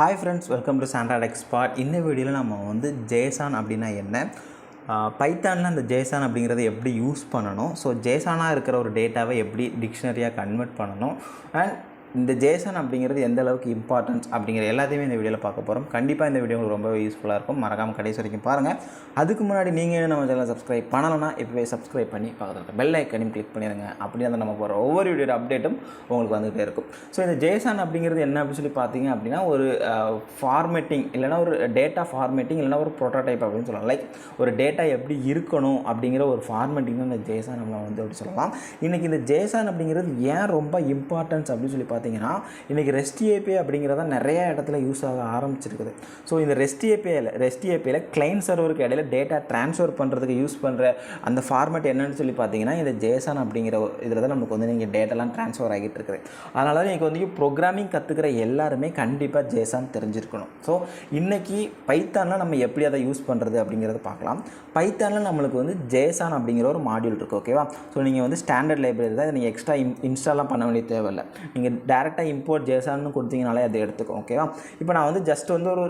Hi friends, welcome to SANTRA TECHSPOT. இந்த வீடியோவில் நம்ம வந்து JSON அப்படின்னா என்ன, பைத்தானில் அந்த JSON அப்படிங்கிறத எப்படி யூஸ் பண்ணணும், ஸோ JSON-ஆக இருக்கிற ஒரு டேட்டாவை எப்படி டிக்ஷனரியாக கன்வெர்ட் பண்ணணும், அண்ட் இந்த JSON அப்படிங்கிறது எந்த அளவுக்கு இம்பார்ட்டன்ஸ் அப்படிங்கிற எல்லாத்தையுமே இந்த வீடியோவில் பார்க்க போகிறோம். கண்டிப்பாக இந்த வீடியோ உங்களுக்கு ரொம்ப யூஸ்ஃபுல்லாக இருக்கும். மறக்காமல் கடைசி வரைக்கும் பாருங்கள். அதுக்கு முன்னாடி நீங்கள் நம்ம சேனலை சப்ஸ்கிரைப் பண்ணலைன்னா இப்போவே சப்ஸ்கிரைப் பண்ணி பக்கத்தில் பெல் ஐக்கனையும் கிளிக் பண்ணிடுங்க. அப்படி அந்த நம்ம போகிற ஒவ்வொரு வீடியோட அப்டேட்டும் உங்களுக்கு வந்துகிட்டே இருக்கும். ஸோ இந்த JSON அப்படிங்கிறது என்ன அப்படின்னு சொல்லி பார்த்தீங்க அப்படின்னா, ஒரு ஃபார்மேட்டிங் இல்லைனா ஒரு டேட்டா ஃபார்மேட்டிங் இல்லைனா ஒரு ப்ரோட்டோடைப் அப்படின்னு சொல்லலாம். லைக் ஒரு டேட்டா எப்படி இருக்கணும் அப்படிங்கிற ஒரு ஃபார்மேட்டிங் தான் இந்த JSON நம்ம வந்து அப்படி சொல்லலாம். இன்றைக்கி இந்த JSON அப்படிங்கிறது ஏன் ரொம்ப இம்பார்ட்டன்ஸ் அப்படின்னு சொல்லி பார்த்தீங்கன்னா, இன்றைக்கி REST API அப்படிங்கிறத நிறைய இடத்துல யூஸ் ஆக ஆரம்பிச்சிருக்குது. ஸோ இந்த REST APIயில் கிளைண்ட் சர்வருக்கு இடையில டேட்டா ட்ரான்ஸ்ஃபர் பண்ணுறதுக்கு யூஸ் பண்ணுற அந்த ஃபார்மேட் என்னன்னு சொல்லி பார்த்தீங்கன்னா, இந்த JSON அப்படிங்கிற இதில் தான் நமக்கு வந்து நீங்கள் டேட்டாலாம் ட்ரான்ஸ்ஃபர் ஆகிட்டு இருக்குது. அதனால தான் இன்றைக்கி வந்து ப்ரோக்ராமிங் கற்றுக்கிற எல்லாருமே கண்டிப்பாக JSON தெரிஞ்சிருக்கணும். ஸோ இன்றைக்கி பைத்தானில் நம்ம எப்படி அதை யூஸ் பண்ணுறது அப்படிங்கிறத பார்க்கலாம். பைத்தானில் நம்மளுக்கு வந்து JSON அப்படிங்கிற ஒரு மாடியூல் இருக்குது, ஓகேவா? ஸோ நீங்கள் வந்து ஸ்டாண்டர்ட் லைப்ரரி தான், நீங்கள் எக்ஸ்ட்ரா இன்ஸ்டால்லாம் பண்ண வேண்டிய தேவையில்லை. நீங்கள் டேரெக்டாக இம்போர்ட் JSON கொடுத்தீங்கனாலே அதை எடுத்துக்கும், ஓகேவா? இப்போ நான் வந்து ஜஸ்ட் வந்து ஒரு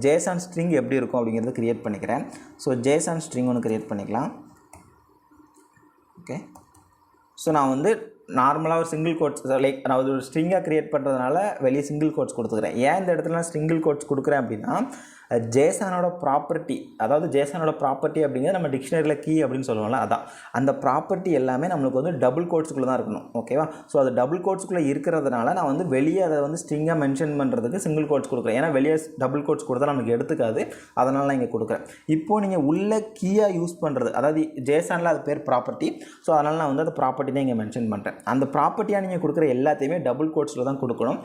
JSON ஸ்ட்ரிங் எப்படி இருக்கும் அப்படிங்கிறத க்ரியேட் பண்ணிக்கிறேன். ஸோ JSON ஸ்ட்ரிங் ஒன்று க்ரியேட் பண்ணிக்கலாம். ஓகே, ஸோ நான் வந்து நார்மலாக ஒரு சிங்கிள் கோட்ஸ் லைக் நான் ஒரு ஸ்ட்ரிங்காக க்ரியேட் பண்ணுறதுனால வெளியே சிங்கிள் கோட்ஸ் கொடுத்துக்கிறேன். ஏன் இந்த இடத்துல நான் சிங்கிள் கோட்ஸ் கொடுக்குறேன் அப்படின்னா, JSON-ஓட ப்ராப்பர்ட்டி, அதாவது JSON-ஓட ப்ராப்பர்ட்டி அப்படிங்கிறது நம்ம டிக்ஷனரியில் கீ அப்படின்னு சொல்லுவோம்ல, அதான் அந்த ப்ராப்பர்ட்டி எல்லாமே நம்மளுக்கு வந்து டபுள் கோட்ஸுக்குள்ளே தான் இருக்கணும், ஓகேவா? ஸோ அது டபுள் கோட்ஸுக்குள்ளே இருக்கிறதுனால நான் வந்து வெளியே அதை வந்து ஸ்ட்ரிங்காக மென்ஷன் பண்ணுறதுக்கு சிங்கிள் கோட்ஸ் கொடுக்குறேன். ஏன்னா வெளியே டபுள் கோட்ஸ் கொடுத்தா நமக்கு எடுத்துக்காது, அதனால நான் இங்கே கொடுக்குறேன். இப்போது நீங்கள் உள்ள கீயாக யூஸ் பண்ணுறது, அதாவது JSON-ல அது பேர் ப்ராப்பர்ட்டி. ஸோ அதனால் நான் வந்து அந்த ப்ராப்பர்ட்டி தான் இங்கே மென்ஷன் பண்ணுறேன். அந்த ப்ராப்பர்ட்டியாக நீங்கள் கொடுக்குற எல்லாத்தையுமே டபுள் கோட்ஸில் தான் கொடுக்கணும்.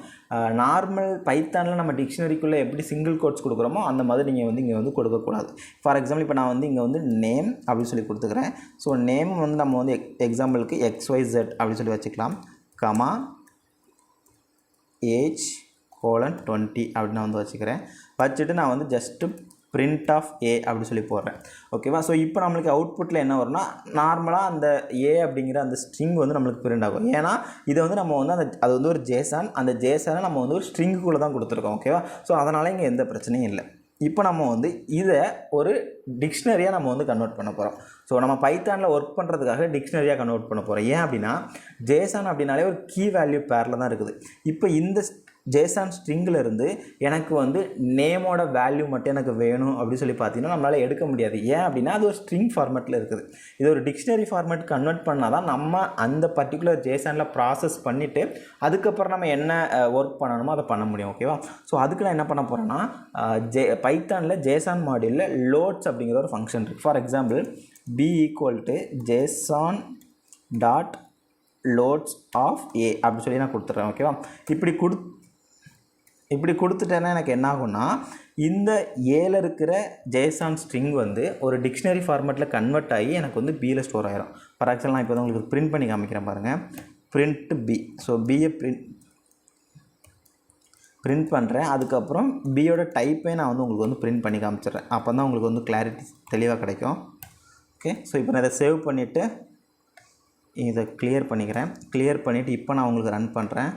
நார்மல் பைத்தானில் நம்ம டிக்ஷனரிக்குள்ளே எப்படி சிங்கிள் கோட்ஸ் கொடுக்குறோமோ அந்த மாதிரி நீங்கள் வந்து இங்கே வந்து கொடுக்கக்கூடாது. ஃபார் எக்ஸாம்பிள் இப்போ நான் வந்து இங்கே வந்து நேம் அப்படின்னு சொல்லி கொடுத்துக்கிறேன். ஸோ நேம் வந்து நம்ம வந்து எக்ஸாம்பிளுக்கு XYZ அப்படின்னு சொல்லி வச்சுக்கலாம், கமா ஏஜ் :20 அப்படின்னு நான் வந்து வச்சுக்கிறேன். வச்சுட்டு நான் வந்து ஜஸ்ட்டு print of A அப்படி சொல்லி போடுறேன், ஓகேவா? ஸோ இப்போ நம்மளுக்கு அவுட்புட்டில் என்ன வரும்னா, நார்மலாக அந்த A அப்படிங்கிற அந்த ஸ்ட்ரிங் வந்து நம்மளுக்கு பிரிண்ட் ஆகும். ஏன்னா இதை வந்து நம்ம வந்து அது வந்து ஒரு JSON, அந்த JSON-ஐ நம்ம வந்து ஒரு ஸ்ட்ரிங்குக்குள்ளே தான் கொடுத்துருக்கோம், ஓகேவா? ஸோ அதனால் இங்கே எந்த பிரச்சனையும் இல்லை. இப்போ நம்ம வந்து இதை ஒரு டிக்ஷனரியாக நம்ம வந்து கன்வெர்ட் பண்ண போகிறோம். ஸோ நம்ம பைத்தானில் ஒர்க் பண்ணுறதுக்காக டிக்ஷனரியாக கன்வெர்ட் பண்ண போகிறோம். ஏன் அப்படின்னா, JSON அப்படின்னாலே ஒரு கீ வேல்யூ பேரில் தான் இருக்குது. இப்போ இந்த JSON ஸ்ட்ரிங்கிலிருந்து எனக்கு வந்து நேமோட வேல்யூ மட்டும் எனக்கு வேணும் அப்படின்னு சொல்லி பார்த்தீங்கன்னா நம்மளால் எடுக்க முடியாது. ஏன் அப்படின்னா அது ஒரு ஸ்ட்ரிங் ஃபார்மேட்டில் இருக்குது. இது ஒரு டிக்ஷனரி ஃபார்மேட் கன்வெர்ட் பண்ணால் தான் நம்ம அந்த பர்டிகுலர் JSON-ல ப்ராசஸ் பண்ணிவிட்டு அதுக்கப்புறம் நம்ம என்ன ஒர்க் பண்ணணுமோ அதை பண்ண முடியும், ஓகேவா? ஸோ அதுக்கு நான் என்ன பண்ண போகிறேன்னா, பைத்தானில் JSON மாடியூலில் லோட்ஸ் அப்படிங்கிற ஒரு ஃபங்க்ஷன் இருக்குது. For example b = JSON dot loads of A அப்படின்னு சொல்லி நான் கொடுத்துட்றேன், ஓகேவா? இப்படி கொடுத்துட்டேன்னா எனக்கு என்ன ஆகும்னா, இந்த ஏல இருக்கிற JSON ஸ்ட்ரிங் வந்து ஒரு டிக்ஷனரி ஃபார்மேட்டில் கன்வெர்ட் ஆகி எனக்கு வந்து Bயில் ஸ்டோர் ஆகிரும். ஃபார் எக்ஸாம்பிள் நான் இப்போ தான் உங்களுக்கு பிரிண்ட் பண்ணி காமிக்கிறேன் பாருங்கள், print B. ஸோ Bயை பிரிண்ட் பண்ணுறேன். அதுக்கப்புறம் Bயோட டைப்பே நான் வந்து உங்களுக்கு வந்து பிரிண்ட் பண்ணி காமிச்சிட்றேன். அப்போ தான் உங்களுக்கு வந்து கிளாரிட்டி தெளிவாக கிடைக்கும். ஓகே, ஸோ இப்போ நான் இதை சேவ் பண்ணிவிட்டு இதை கிளியர் பண்ணிக்கிறேன். கிளியர் பண்ணிவிட்டு இப்போ நான் உங்களுக்கு ரன் பண்ணுறேன்.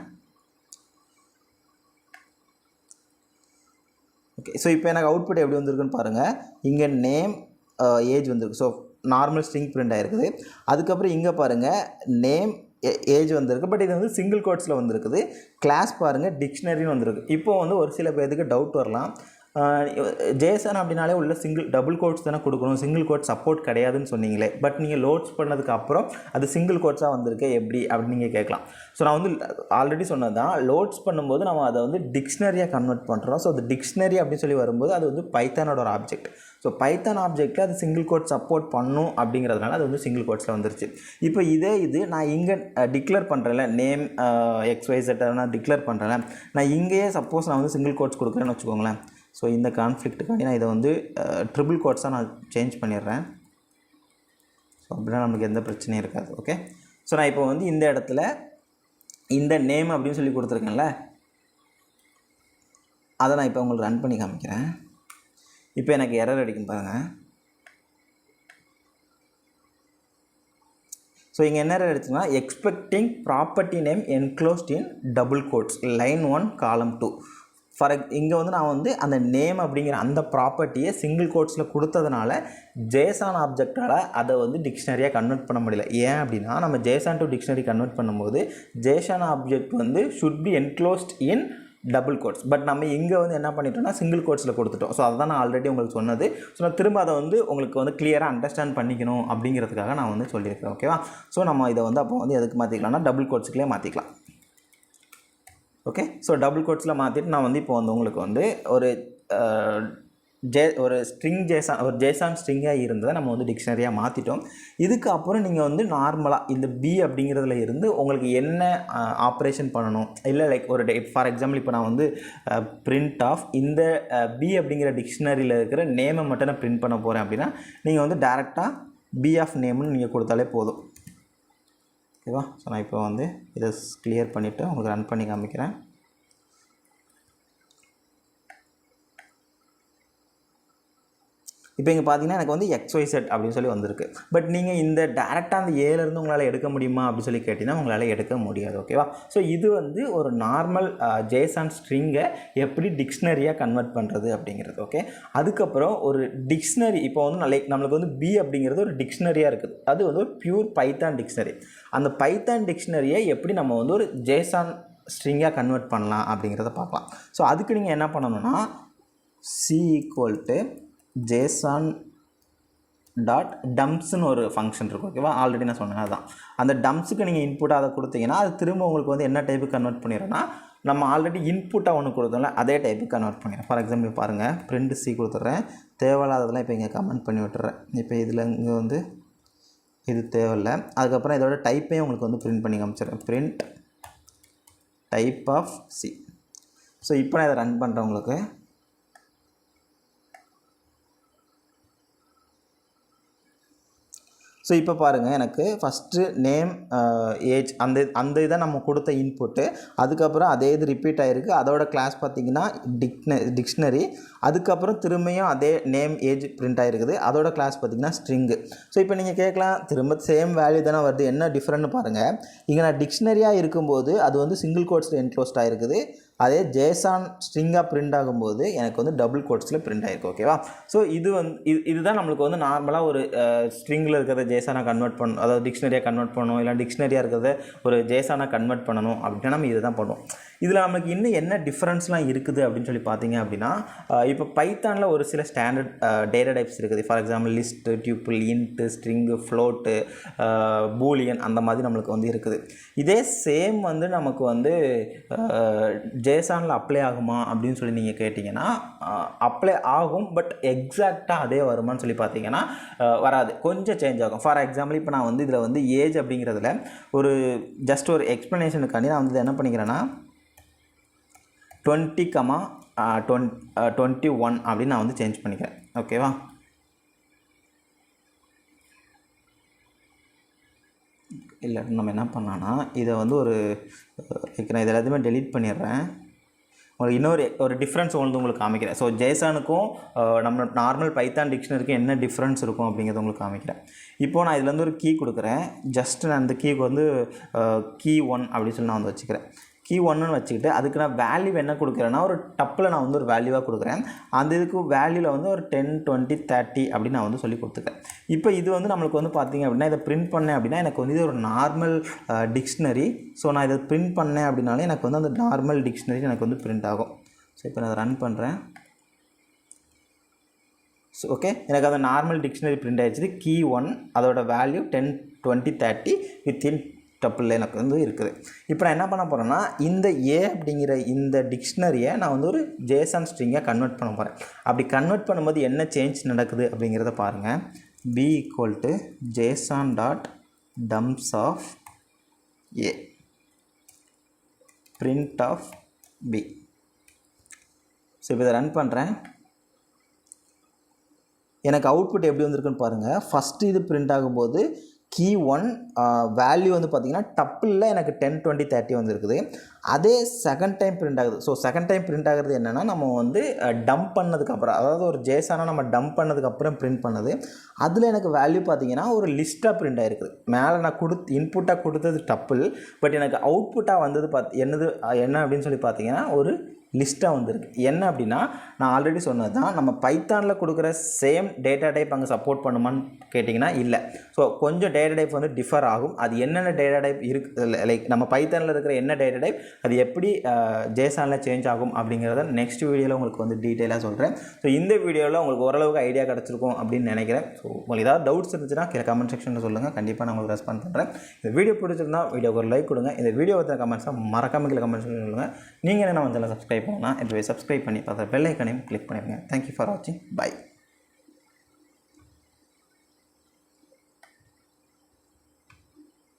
ஓகே, ஸோ இப்போ எனக்கு அவுட்புட் எப்படி வந்திருக்குன்னு பாருங்கள். இங்கே நேம் ஏஜ் வந்திருக்கு. ஸோ நார்மல் ஸ்ட்ரிங் பிரிண்ட் ஆகிருக்குது. அதுக்கப்புறம் இங்கே பாருங்கள் நேம் ஏஜ் வந்திருக்கு. பட் இது வந்து சிங்கிள் கோட்ஸில் வந்திருக்குது. கிளாஸ் பாருங்கள் டிக்ஷனரின்னு வந்திருக்கு. இப்போ வந்து ஒரு சில பேருக்கு டவுட் வரலாம், JSON அப்படின்னாலே உள்ள டபுள் கோட்ஸ் தானே கொடுக்கணும், சிங்கிள் கோட் சப்போர்ட் கிடையாதுன்னு சொன்னீங்களே, பட் நீங்கள் லோட்ஸ் பண்ணதுக்கு அப்புறம் அது சிங்கிள் கோட்ஸாக வந்திருக்கு எப்படி அப்படின்னு நீங்கள் கேட்கலாம். ஸோ நான் வந்து ஆல்ரெடி சொன்னது தான், லோட்ஸ் பண்ணும்போது நம்ம அதை வந்து டிக்ஷனரியாக கன்வெர்ட் பண்ணுறோம். ஸோ அது டிக்ஷனரி அப்படின்னு சொல்லி வரும்போது அது வந்து பைத்தானோட ஒரு ஆப்ஜெக்ட். ஸோ பைத்தான் ஆப்ஜெக்ட்டில் அது சிங்கிள் கோட் சப்போர்ட் பண்ணும் அப்படிங்கிறதுனால அது வந்து சிங்கிள் கோட்ஸில் வந்துருச்சு. இப்போ இது நான் இங்கே டிக்ளேர் பண்ணுறேன்ல, நேம் XYZ நான் டிக்ளேர் பண்ணுறேன்ல, நான் இங்கேயே சப்போஸ் நான் வந்து சிங்கிள் கோட்ஸ் கொடுக்குறேன்னு வச்சுக்கோங்களேன். ஸோ இந்த கான்ஃப்ளிக்ட்டுக்காண்டி நான் இதை வந்து ட்ரிபிள் கோட்ஸாக நான் சேஞ்ச் பண்ணிடுறேன். ஸோ அப்படின்னா நமக்கு எந்த பிரச்சனையும் இருக்காது, ஓகே? ஸோ நான் இப்போ வந்து இந்த இடத்துல இந்த நேம் அப்படின்னு சொல்லி கொடுத்துருக்கேன்ல, அதை நான் இப்போ உங்களுக்கு ரன் பண்ணி காமிக்கிறேன். இப்போ எனக்கு எரர் அடிக்கும் பாருங்கள். ஸோ இங்கே என்ன எடுத்துன்னா, expecting property name enclosed in double quotes line 1 column 2 இங்கே வந்து நான் வந்து அந்த நேம் அப்படிங்கிற அந்த ப்ராப்பர்ட்டியை சிங்கிள் கோட்ஸில் கொடுத்ததுனால JSON ஆப்ஜெக்டால் அதை வந்து டிக்ஷனரியாக கன்வெர்ட் பண்ண முடியல. ஏன் அப்படின்னா நம்ம JSON டு டிக்ஷனரி கன்வெர்ட் பண்ணும்போது JSON ஆப்ஜெக்ட் வந்து should be enclosed in double quotes. But நம்ம இங்கே வந்து என்ன பண்ணிட்டோம்னா சிங்கிள் கோட்ஸில் கொடுத்துட்டோம். ஸோ அதுதான் நான் ஆல்ரெடி உங்களுக்கு சொன்னது. ஸோ நான் திரும்ப அதை வந்து உங்களுக்கு வந்து கிளியராக அண்டர்ஸ்டாண்ட் பண்ணிக்கணும் அப்படிங்கிறதுக்காக நான் வந்து சொல்லியிருக்கிறேன். ஓகேவா? ஸோ நம்ம இதை வந்து அப்போ வந்து எதுக்கு மாற்றிக்கலாம்னா டபுள் கோட்ஸுக்குள்ளே மாற்றிக்கலாம். ஓகே, ஸோ டபுள் கோட்ஸில் மாற்றிட்டு நான் வந்து இப்போ வந்து உங்களுக்கு வந்து ஒரு ஸ்ட்ரிங் ஒரு JSON ஸ்ட்ரிங்காக இருந்ததை நம்ம வந்து டிக்ஷனரியாக மாற்றிட்டோம். இதுக்கப்புறம் நீங்கள் வந்து நார்மலாக இந்த B அப்படிங்கிறதுல இருந்து உங்களுக்கு என்ன ஆப்ரேஷன் பண்ணணும், இல்லை லைக் ஒரு ஃபார் எக்ஸாம்பிள் இப்போ நான் வந்து பிரிண்ட் ஆஃப் இந்த B அப்படிங்கிற டிக்ஷனரியில் இருக்கிற நேமை மட்டும் நான் பிரிண்ட் பண்ண போகிறேன் அப்படின்னா நீங்கள் வந்து டேரெக்டாக B ஆஃப் நேம்னு நீங்கள் கொடுத்தாலே போதும். ஓகேவா? ஸோ நான் இப்போ வந்து இதை கிளியர் பண்ணிவிட்டு உங்களுக்கு ரன் பண்ணி காமிக்கிறேன். இப்போ இங்கே பார்த்தீங்கன்னா எனக்கு வந்து XYZ அப்படின்னு சொல்லி வந்திருக்கு. பட் நீங்கள் இந்த டேரெக்டாக அந்த ஏலேருந்து உங்களால் எடுக்க முடியுமா அப்படின்னு சொல்லி கேட்டிங்கன்னா உங்களால் எடுக்க முடியாது. ஓகேவா? ஸோ இது வந்து ஒரு நார்மல் JSON ஸ்ட்ரிங்கை எப்படி டிக்ஷனரியாக கன்வெர்ட் பண்ணுறது அப்படிங்கிறது. ஓகே, அதுக்கப்புறம் ஒரு டிக்ஷனரி இப்போ வந்து லைக் நம்மளுக்கு வந்து B அப்படிங்கிறது ஒரு டிக்ஷனரியாக இருக்குது. அது வந்து ஒரு பியூர் பைத்தான் டிக்ஷனரி. அந்த பைத்தான் டிக்ஷனரியை எப்படி நம்ம வந்து ஒரு JSON ஸ்ட்ரிங்காக கன்வெர்ட் பண்ணலாம் அப்படிங்கிறத பார்க்கலாம். ஸோ அதுக்கு நீங்கள் என்ன பண்ணணும்னா C = JSON டாட் டம்ப்ஸ்னு ஒரு ஃபங்க்ஷன் இருக்கும். ஓகேவா? ஆல்ரெடி நான் சொன்னேன் அதுதான். அந்த டம்ப்ஸுக்கு நீங்கள் இன்புட்டாக அதை கொடுத்தீங்கன்னா அது திரும்ப உங்களுக்கு வந்து என்ன டைப்புக்கு கன்வெர்ட் பண்ணிடுறோன்னா நம்ம ஆல்ரெடி இன்புட்டாக ஒன்று கொடுத்தோம்ல அதே டைப்புக்கு கன்வெர்ட் பண்ணிடுறேன். ஃபார் எக்ஸாம்பிள் பாருங்கள், பிரிண்ட் C கொடுத்துட்றேன். தேவையில்லாததெல்லாம் இப்போ இங்கே கமெண்ட் பண்ணி விட்டுறேன். இப்போ இதில் இங்கே வந்து இது தேவையில்லை. அதுக்கப்புறம் இதோட டைப்பையும் உங்களுக்கு வந்து பிரிண்ட் பண்ணி காமிச்சிடுறேன். Print type of C. So இப்போ நான் இதை ரன் பண்ணுறேன் உங்களுக்கு. ஸோ இப்போ பாருங்கள், எனக்கு ஃபஸ்ட்டு நேம் ஏஜ் அந்த இதை நம்ம கொடுத்த இன்புட்டு, அதுக்கப்புறம் அதே இது ரிப்பீட் ஆகிருக்கு. அதோட கிளாஸ் பார்த்திங்கன்னா டிக்ஷனரி. அதுக்கப்புறம் திரும்பியும் அதே நேம் ஏஜ் பிரிண்ட் ஆகிருக்குது. அதோட கிளாஸ் பார்த்திங்கன்னா ஸ்ட்ரிங்கு. ஸோ இப்போ நீங்கள் கேட்கலாம், திரும்ப சேம் வேல்யூ தானே வருது, என்ன டிஃப்ரெண்ட்னு பாருங்கள். இங்கே நான் டிக்ஷனரியாக இருக்கும்போது அது வந்து சிங்கிள் கோட்ஸில் என்க்ளோஸ்ட் ஆகிருக்குது. அதே JSON ஸ்ட்ரிங்காக பிரிண்ட் ஆகும்போது எனக்கு வந்து டபுள் கோட்ஸில் பிரிண்ட் ஆகிருக்கு. ஓகேவா? ஸோ இதுதான் நம்மளுக்கு வந்து நார்மலாக ஒரு ஸ்ட்ரிங்கில் இருக்கிறத JSON-ஆக கன்வெர்ட் பண்ணணும், அதாவது டிக்ஷனரியாக கன்வெர்ட் பண்ணணும், இல்லை டிக்ஷனரியாக இருக்கிறத ஒரு JSON-ஆக கன்வெர்ட் பண்ணணும் அப்படின்னா நம்ம இதை தான் பண்ணுவோம். இதில் நமக்கு இன்னும் என்ன டிஃப்ரென்ஸ்லாம் இருக்குது அப்படின்னு சொல்லி பார்த்தீங்க அப்படின்னா, இப்போ பைத்தானில் ஒரு சில ஸ்டாண்டர்ட் டேட்டா டைப்ஸ் இருக்குது. For example list, tuple, into, string, float, Boolean அந்த மாதிரி நம்மளுக்கு வந்து இருக்குது. இதே சேம் வந்து நமக்கு வந்து JSON-ல அப்ளை ஆகுமா அப்படின்னு சொல்லி நீங்கள் கேட்டிங்கன்னா அப்ளை ஆகும். பட் எக்ஸாக்டாக அதே வருமானு சொல்லி பார்த்தீங்கன்னா வராது, கொஞ்சம் சேஞ்ச் ஆகும். ஃபார் எக்ஸாம்பிள் இப்போ நான் வந்து இதில் வந்து ஏஜ் அப்படிங்கிறதுல ஒரு ஜஸ்ட் ஒரு எக்ஸ்ப்ளனேஷனுக்காண்டி நான் வந்து என்ன பண்ணிக்கிறேன்னா 20,21 அப்படின்னு நான் வந்து சேஞ்ச் பண்ணிக்கிறேன். ஓகேவா? இல்லை நம்ம என்ன பண்ணலான்னா இதை வந்து நான் இது எல்லாத்தையுமே டெலீட் பண்ணிடுறேன். உங்களுக்கு ஒரு டிஃப்ரென்ஸ் உங்களுக்கு காமிக்கிறேன். ஸோ JSON-க்கும் நம்ம நார்மல் பைத்தான் டிக்ஷனரிக்கும் என்ன டிஃப்ரென்ஸ் இருக்கும் அப்படிங்கிறத உங்களுக்கு காமிக்கிறேன். இப்போது நான் இதில் வந்து ஒரு கீ கொடுக்குறேன். ஜஸ்ட் நான் அந்த கீக்கு வந்து key 1 அப்படின்னு சொல்லி நான் வந்து வச்சுக்கிறேன். key 1ன்னு வச்சுக்கிட்டு அதுக்கு நான் வேல்யூ என்ன கொடுக்குறேன்னா ஒரு டப்பில் நான் வந்து ஒரு வேல்யூவாக கொடுக்குறேன். அந்த இதுக்கு வேல்யூவில் வந்து ஒரு 10, 20, 30 அப்படின்னு நான் வந்து சொல்லி கொடுத்துக்கிறேன். இப்போ இது வந்து நம்மளுக்கு வந்து பார்த்திங்க அப்படின்னா இதை பிரிண்ட் பண்ணேன் அப்படின்னா எனக்கு வந்து இது ஒரு நார்மல் டிக்ஷனரி. ஸோ நான் இதை பிரிண்ட் பண்ணேன் அப்படின்னாலே எனக்கு வந்து அந்த நார்மல் டிக்ஷனரி எனக்கு வந்து பிரிண்ட் ஆகும். ஸோ இப்போ நான் அதை ரன் பண்ணுறேன். ஸோ ஓகே, எனக்கு அந்த நார்மல் டிக்ஷனரி பிரிண்ட் ஆகிடுச்சு. key 1 அதோட வேல்யூ 10, 20, 30 வித்தின் டப்பில் எனக்கு வந்து இருக்குது. இப்போ நான் என்ன பண்ண போகிறேன்னா இந்த A அப்படிங்கிற இந்த டிக்ஷனரியை நான் வந்து ஒரு JSON ஸ்ட்ரிங்காக கன்வெர்ட் பண்ண போகிறேன். அப்படி கன்வெர்ட் பண்ணும்போது என்ன சேஞ்ச் நடக்குது அப்படிங்கிறத பாருங்கள். B = JSON dot dumps of A print of B. So இப்போ இதை ரன் பண்ணுறேன். எனக்கு அவுட்புட் எப்படி வந்திருக்குன்னு பாருங்கள். ஃபஸ்ட்டு இது பிரிண்ட் ஆகும்போது key 1 வேல்யூ வந்து பார்த்திங்கன்னா டப்பிளில் எனக்கு 10, 20, 30 வந்துருக்குது. அதே செகண்ட் டைம் பிரிண்ட் ஆகுது. ஸோ செகண்ட் டைம் பிரிண்ட் ஆகிறது என்னென்னா நம்ம வந்து டம்ப் பண்ணதுக்கப்புறம், அதாவது ஒரு JSON-ஆ நம்ம டம்ப் பண்ணதுக்கப்புறம் பிரிண்ட் பண்ணது. அதில் எனக்கு வேல்யூ பார்த்திங்கன்னா ஒரு லிஸ்ட்டாக பிரிண்ட் ஆகிருக்குது. மேலே நான் இன்புட்டாக கொடுத்தது டப்பிள், பட் எனக்கு அவுட்புட்டாக வந்தது என்ன அப்படின்னு சொல்லி பார்த்தீங்கன்னா ஒரு லிஸ்ட்டாக வந்துருக்கு. என்ன அப்படின்னா நான் ஆல்ரெடி சொன்னது தான், நம்ம பைத்தானில் கொடுக்குற சேம் டேட்டா டைப் அங்கே சப்போர்ட் பண்ணுமான்னு கேட்டிங்கன்னா இல்லை. ஸோ கொஞ்சம் டேட்டா டைப் வந்து டிஃபர் ஆகும். அது என்னென்ன டேட்டா டைப் இருக்குது, லைக் நம்ம பைத்தானில் இருக்கிற என்ன டேட்டா டைப் அது எப்படி ஜேசானில் சேஞ்ச் ஆகும் அப்படிங்கிறத நெக்ஸ்ட் வீடியோவில் உங்களுக்கு வந்து டீட்டெயிலாக சொல்கிறேன். ஸோ இந்த வீடியோவில் உங்களுக்கு ஓரளவுக்கு ஐடியா கிடச்சிருக்கும் அப்படின்னு நினைக்கிறேன். ஸோ உங்களுக்கு ஏதாவது டவுட்ஸ் இருந்துச்சுன்னா கீழே கமெண்ட் செக்ஷனில் சொல்லுங்கள், கண்டிப்பாக நான் உங்களுக்கு ரெஸ்பாண்ட் பண்ணுறேன். இந்த வீடியோ பிடிச்சிருந்தா வீடியோக்கு ஒரு லைக் கொடுங்க. இந்த வீடியோ பற்றின கமெண்ட்ஸாக மறக்காமல் கீழே கமெண்ட் செக்ஷனில் சொல்லுங்கள். நீங்கள் என்ன நம்ம சேனலை சப்ஸ்கிரைப் பண்ணலாம், சப்ஸ்கிரைப் பண்ணி பார்த்து பெல் ஐக்கானையும் கிளிக் பண்ணிடுங்க. தேங்க்யூ ஃபார் வாட்சிங். பை.